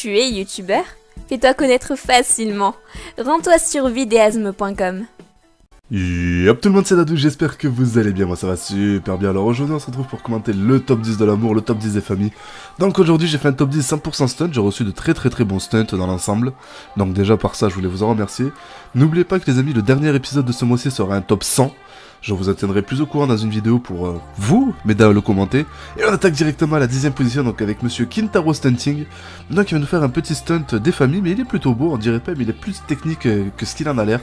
Tu es youtubeur? Fais-toi connaître facilement. Rends-toi sur vidéasme.com. Yop tout le monde, c'est Dadou, j'espère que vous allez bien, moi ça va super bien. Alors aujourd'hui on se retrouve pour commenter le top 10 de l'amour, le top 10 des familles. Donc aujourd'hui j'ai fait un top 10 100% stunt, j'ai reçu de très bons stunts dans l'ensemble. Donc déjà par ça je voulais vous en remercier. N'oubliez pas que les amis, le dernier épisode de ce mois-ci sera un top 100. Je vous tiendrai plus au courant dans une vidéo pour vous, mesdames, le commenter. Et on attaque directement à la 10ème position, donc avec monsieur Kintaro Stunting. Donc il va nous faire un petit stunt des familles, mais il est plutôt beau, on dirait pas, mais il est plus technique que ce qu'il en a l'air.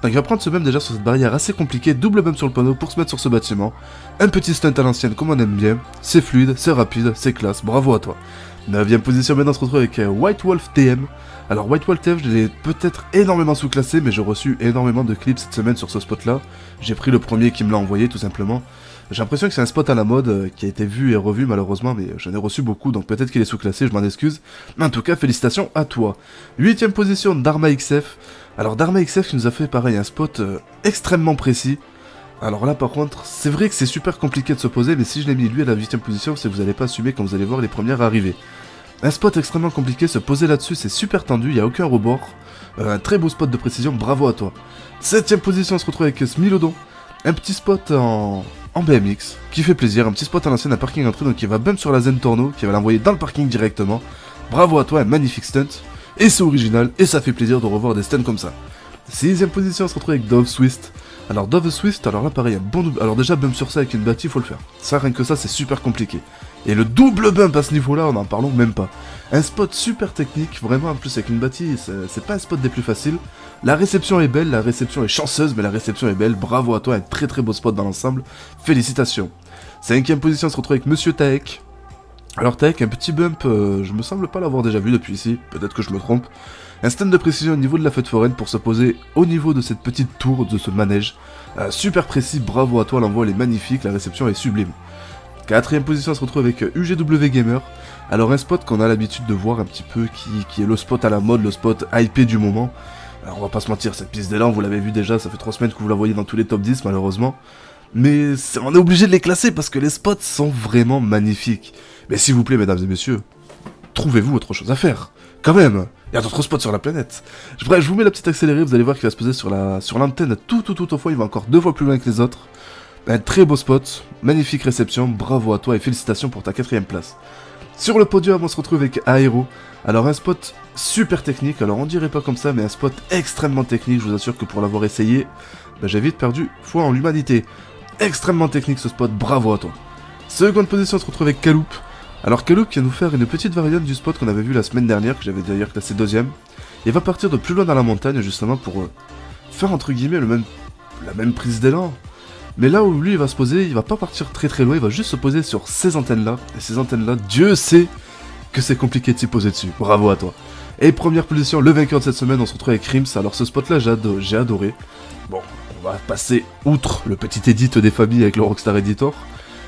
Donc il va prendre ce bump déjà sur cette barrière assez compliquée, double bump sur le panneau pour se mettre sur ce bâtiment. Un petit stunt à l'ancienne comme on aime bien, c'est fluide, c'est rapide, c'est classe, bravo à toi. 9ème position, maintenant on se retrouve avec White Wolf TM. Alors White Wolf TM, je l'ai peut-être énormément sous-classé, mais j'ai reçu énormément de clips cette semaine sur ce spot-là. J'ai pris le premier qui me l'a envoyé tout simplement. J'ai l'impression que c'est un spot à la mode qui a été vu et revu malheureusement, mais j'en ai reçu beaucoup, donc peut-être qu'il est sous-classé, je m'en excuse. Mais en tout cas, félicitations à toi. 8ème position, Dharma XF. Alors Dharma XF qui nous a fait pareil, un spot extrêmement précis. Alors là par contre, c'est vrai que c'est super compliqué de se poser, mais si je l'ai mis lui à la 8ème position, c'est que vous n'allez pas assumer quand vous allez voir les premières arriver. Un spot extrêmement compliqué, se poser là-dessus, c'est super tendu, il n'y a aucun rebord. Un très beau spot de précision, bravo à toi. 7ème position, on se retrouve avec Smilodon. Un petit spot en BMX, qui fait plaisir, un petit spot à l'ancienne, un parking entrée, donc il va bump sur la Zen Torno, qui va l'envoyer dans le parking directement. Bravo à toi, un magnifique stunt. Et c'est original, et ça fait plaisir de revoir des stunts comme ça. 6ème position, on se retrouve avec Dove Swift. Alors Dove Swift, alors là pareil, un bon double. Alors déjà bump sur ça avec une bâtie, faut le faire. Ça, rien que ça, c'est super compliqué. Et le double bump à ce niveau-là, on n'en parlons même pas. Un spot super technique, vraiment en plus avec une bâtie, c'est pas un spot des plus faciles. La réception est belle, la réception est chanceuse, mais la réception est belle. Bravo à toi, un très beau spot dans l'ensemble. Félicitations. 5ème position, on se retrouve avec Monsieur Taek. Alors Taek, un petit bump, je me semble pas l'avoir déjà vu depuis ici, peut-être que je me trompe. Un stand de précision au niveau de la fête foraine pour se poser au niveau de cette petite tour, de ce manège. Super précis, bravo à toi, l'envoi est magnifique, la réception est sublime. 4ème position, on se retrouve avec UGW Gamer. Alors un spot qu'on a l'habitude de voir un petit peu, qui est le spot à la mode, le spot hypé du moment. Alors on va pas se mentir, cette piste d'élan, vous l'avez vu déjà, ça fait 3 semaines que vous la voyez dans tous les top 10 malheureusement. Mais on est obligé de les classer parce que les spots sont vraiment magnifiques. Mais s'il vous plaît, mesdames et messieurs, trouvez-vous autre chose à faire. Quand même, il y a d'autres spots sur la planète. Bref, je vous mets la petite accélérée, vous allez voir qu'il va se poser sur l'antenne tout au fond, il va encore 2 fois plus loin que les autres. Un très beau spot, magnifique réception, bravo à toi et félicitations pour ta 4ème place. Sur le podium, on se retrouve avec Aero. Alors un spot super technique, alors on dirait pas comme ça, mais un spot extrêmement technique, je vous assure que pour l'avoir essayé, j'ai vite perdu foi en l'humanité. Extrêmement technique ce spot, bravo à toi. Seconde position, on se retrouve avec Kaloup. Alors Kaloup vient nous faire une petite variante du spot qu'on avait vu la semaine dernière, que j'avais d'ailleurs classé 2ème. Il va partir de plus loin dans la montagne justement pour faire entre guillemets la même prise d'élan. Mais là où lui il va se poser, il va pas partir très loin, il va juste se poser sur ces antennes là. Et ces antennes là, Dieu sait que c'est compliqué de s'y poser dessus, bravo à toi. Et première position, le vainqueur de cette semaine, on se retrouve avec Rims. Alors ce spot là j'ai adoré. Bon, on va passer outre le petit edit des familles avec le Rockstar Editor.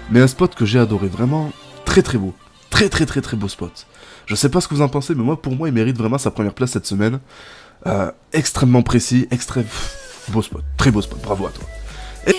Mais un spot que j'ai adoré, vraiment très beau. Très beau spot. Je sais pas ce que vous en pensez, mais pour moi il mérite vraiment sa première place cette semaine. Extrêmement précis, beau spot, très beau spot, bravo à toi. Et...